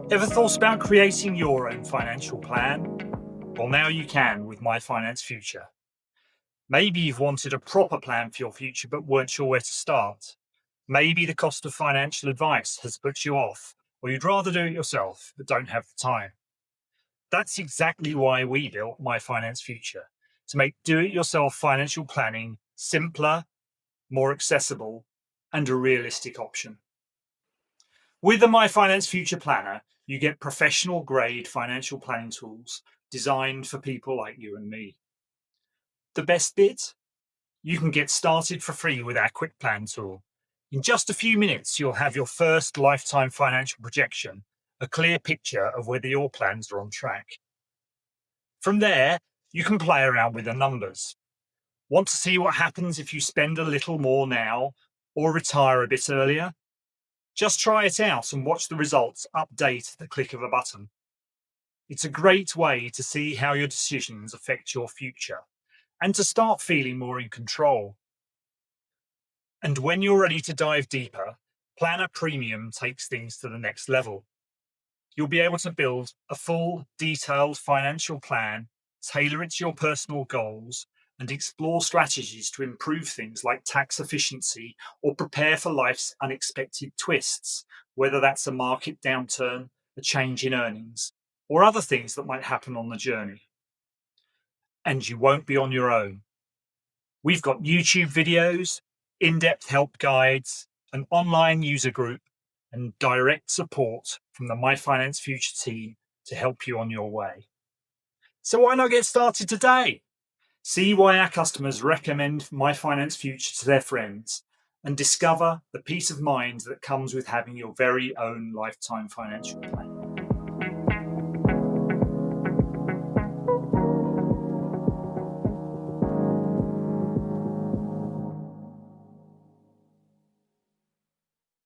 Ever thought about creating your own financial plan? Well, now you can with My Finance Future. Maybe you've wanted a proper plan for your future but weren't sure where to start. Maybe the cost of financial advice has put you off, or you'd rather do it yourself but don't have the time. That's exactly why we built My Finance Future, to make do-it-yourself financial planning simpler, more accessible, and a realistic option. With the MyFinanceFuture Planner, you get professional grade financial planning tools designed for people like you and me. The best bit? You can get started for free with our quick plan tool. In just a few minutes, you'll have your first lifetime financial projection, a clear picture of whether your plans are on track. From there, you can play around with the numbers. Want to see what happens if you spend a little more now or retire a bit earlier? Just try it out and watch the results update at the click of a button. It's a great way to see how your decisions affect your future and to start feeling more in control. And when you're ready to dive deeper, Planner Premium takes things to the next level. You'll be able to build a full, detailed financial plan, tailor it to your personal goals, and explore strategies to improve things like tax efficiency or prepare for life's unexpected twists, whether that's a market downturn, a change in earnings, or other things that might happen on the journey. And you won't be on your own. We've got YouTube videos, in-depth help guides, an online user group, and direct support from the My Finance Future team to help you on your way. So why not get started today? See why our customers recommend My Finance Future to their friends and discover the peace of mind that comes with having your very own lifetime financial plan.